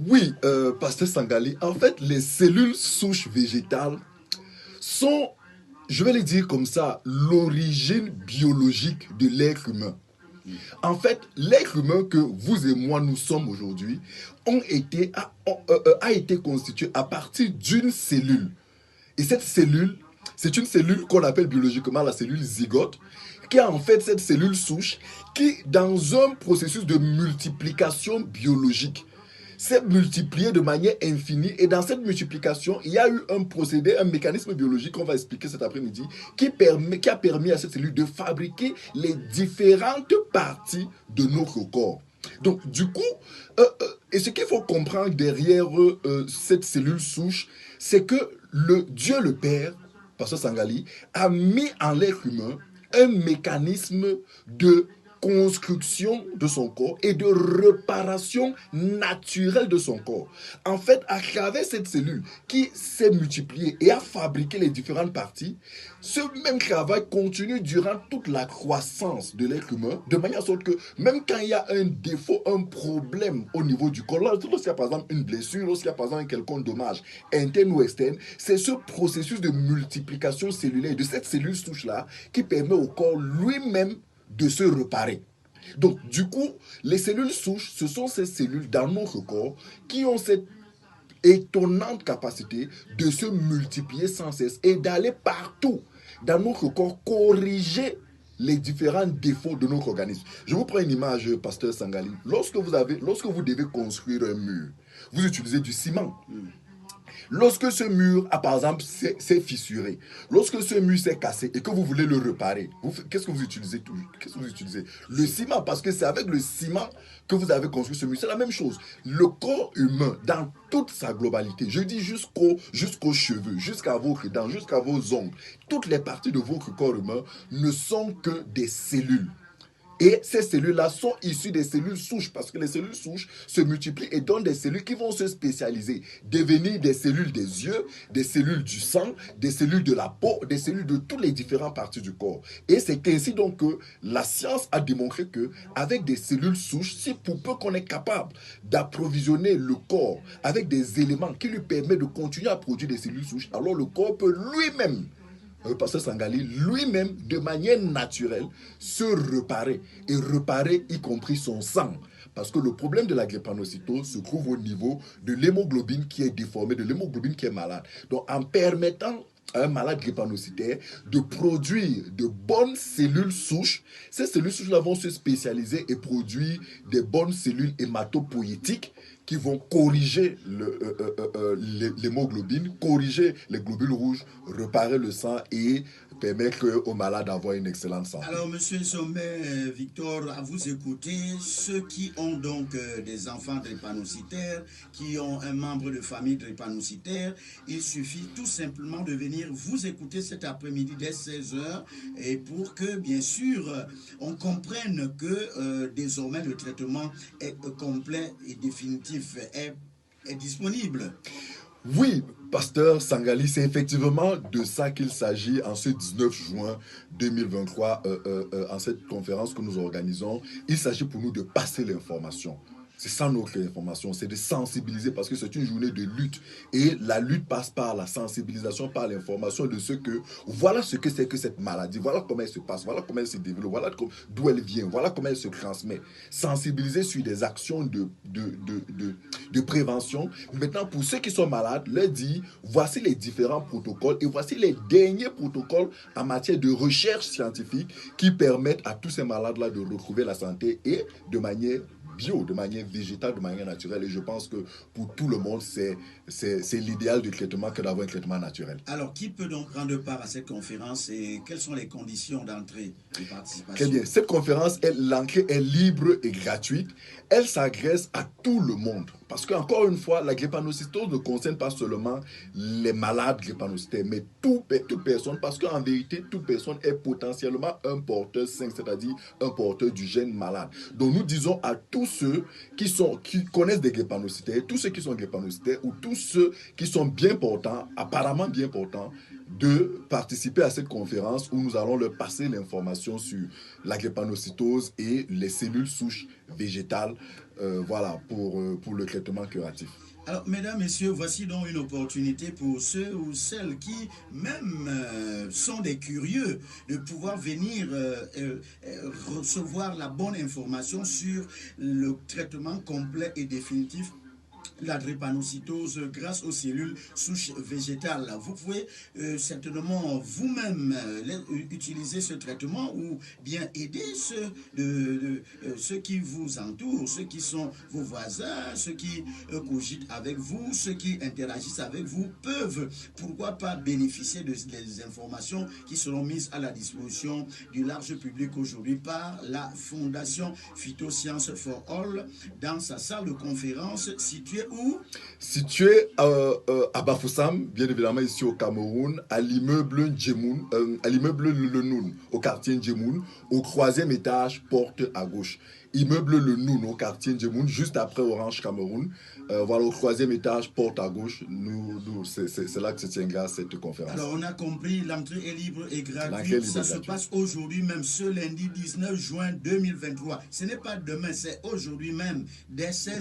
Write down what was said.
Oui, Pasteur Sangali, en fait, les cellules souches végétales sont, je vais le dire comme ça, l'origine biologique de l'être humain. En fait, l'être humain que vous et moi nous sommes aujourd'hui a été constitué à partir d'une cellule. Et cette cellule, c'est une cellule qu'on appelle biologiquement la cellule zygote, qui est en fait cette cellule souche qui, dans un processus de multiplication biologique, s'est multipliée de manière infinie. Et dans cette multiplication, il y a eu un procédé, un mécanisme biologique qu'on va expliquer cet après-midi, qui a permis à cette cellule de fabriquer les différentes parties de notre corps. Donc, du coup, et ce qu'il faut comprendre derrière cette cellule souche, c'est que Dieu le Père, Pasteur Sangali, a mis en l'être humain un mécanisme de construction de son corps et de réparation naturelle de son corps. En fait, à travers cette cellule qui s'est multipliée et a fabriqué les différentes parties, ce même travail continue durant toute la croissance de l'être humain, de manière à ce que même quand il y a un défaut, un problème au niveau du corps, lorsqu'il y a par exemple une blessure, lorsqu'il y a par exemple un quelconque dommage interne ou externe, c'est ce processus de multiplication cellulaire de cette cellule souche-là qui permet au corps lui-même de se réparer. Donc, du coup, les cellules souches, ce sont ces cellules dans notre corps qui ont cette étonnante capacité de se multiplier sans cesse et d'aller partout dans notre corps corriger les différents défauts de notre organisme. Je vous prends une image, Pasteur Sangali. Lorsque vous devez construire un mur, vous utilisez du ciment. Lorsque ce mur, par exemple, s'est fissuré, lorsque ce mur s'est cassé et que vous voulez le réparer, qu'est-ce que vous utilisez? Qu'est-ce que vous utilisez? Le ciment, parce que c'est avec le ciment que vous avez construit ce mur. C'est la même chose. Le corps humain, dans toute sa globalité, je dis jusqu'aux cheveux, jusqu'à vos dents, jusqu'à vos ongles, toutes les parties de votre corps humain ne sont que des cellules. Et ces cellules-là sont issues des cellules souches parce que les cellules souches se multiplient et donnent des cellules qui vont se spécialiser, devenir des cellules des yeux, des cellules du sang, des cellules de la peau, des cellules de toutes les différentes parties du corps. Et c'est ainsi donc que la science a démontré que avec des cellules souches, si pour peu qu'on est capable d'approvisionner le corps avec des éléments qui lui permettent de continuer à produire des cellules souches, alors le corps peut lui-même Pasteur Sangali, lui-même, de manière naturelle, se réparer. Et réparer y compris son sang. Parce que le problème de la drépanocytose se trouve au niveau de l'hémoglobine qui est déformée, de l'hémoglobine qui est malade. Donc, en permettant à un malade drépanocytaire de produire de bonnes cellules souches, ces cellules souches-là vont se spécialiser et produire des bonnes cellules hématopoïétiques qui vont corriger l'hémoglobine, corriger les globules rouges, réparer le sang et permettre aux malades d'avoir une excellente santé. Alors, Monsieur Sommet, Victor, à vous écouter, ceux qui ont donc des enfants drépanocytaires, qui ont un membre de famille drépanocytaire, il suffit tout simplement de venir vous écouter cet après-midi dès 16h et pour que, bien sûr, on comprenne que désormais le traitement est complet et définitif, est disponible. Oui, Pasteur Sangali, c'est effectivement de ça qu'il s'agit en ce 19 juin 2023, en cette conférence que nous organisons. Il s'agit pour nous de passer l'information. C'est ça notre information, c'est de sensibiliser parce que c'est une journée de lutte. Et la lutte passe par la sensibilisation, par l'information de ce que, voilà ce que c'est que cette maladie, voilà comment elle se passe, voilà comment elle se développe, voilà d'où elle vient, voilà comment elle se transmet. Sensibiliser sur des actions de prévention. Maintenant, pour ceux qui sont malades, leur dire, voici les différents protocoles et voici les derniers protocoles en matière de recherche scientifique qui permettent à tous ces malades-là de retrouver la santé et de manière bio, de manière végétale, de manière naturelle. Et je pense que pour tout le monde, c'est l'idéal du traitement que d'avoir un traitement naturel. Alors, qui peut donc prendre part à cette conférence et quelles sont les conditions d'entrée et participation? Très bien. Cette conférence, l'entrée est libre et gratuite. Elle s'adresse à tout le monde. Parce qu'encore une fois, la drépanocytose ne concerne pas seulement les malades drépanocytaires, mais toute personne, parce qu'en vérité, toute personne est potentiellement un porteur sain, c'est-à-dire un porteur du gène malade. Donc nous disons à tous ceux qui connaissent des drépanocytaires, tous ceux qui sont drépanocytaires ou tous ceux qui sont bien portants, apparemment bien portants, de participer à cette conférence où nous allons leur passer l'information sur la drépanocytose et les cellules souches végétales voilà, pour le traitement curatif. Alors, mesdames, messieurs, voici donc une opportunité pour ceux ou celles qui, même, sont des curieux de pouvoir venir recevoir la bonne information sur le traitement complet et définitif la drépanocytose grâce aux cellules souches végétales. Vous pouvez certainement vous-même utiliser ce traitement ou bien aider ceux qui vous entourent, ceux qui sont vos voisins, ceux qui cogitent avec vous, ceux qui interagissent avec vous peuvent, pourquoi pas, bénéficier des informations qui seront mises à la disposition du large public aujourd'hui par la Fondation Phytosciences for All dans sa salle de conférence située où? Situé à Bafoussam, bien évidemment ici au Cameroun, à l'immeuble Djemoun, à l'immeuble Le Noun, au quartier Djemoun, au 3e étage, porte à gauche. Immeuble Le Noun, au quartier Djemoun, juste après Orange Cameroun. Voilà, au 3e étage, porte à gauche. C'est là que se tiendra cette conférence. Alors, on a compris, l'entrée est libre et gratuite. Ça se passe aujourd'hui même, ce lundi 19 juin 2023. Ce n'est pas demain, c'est aujourd'hui même, dès 16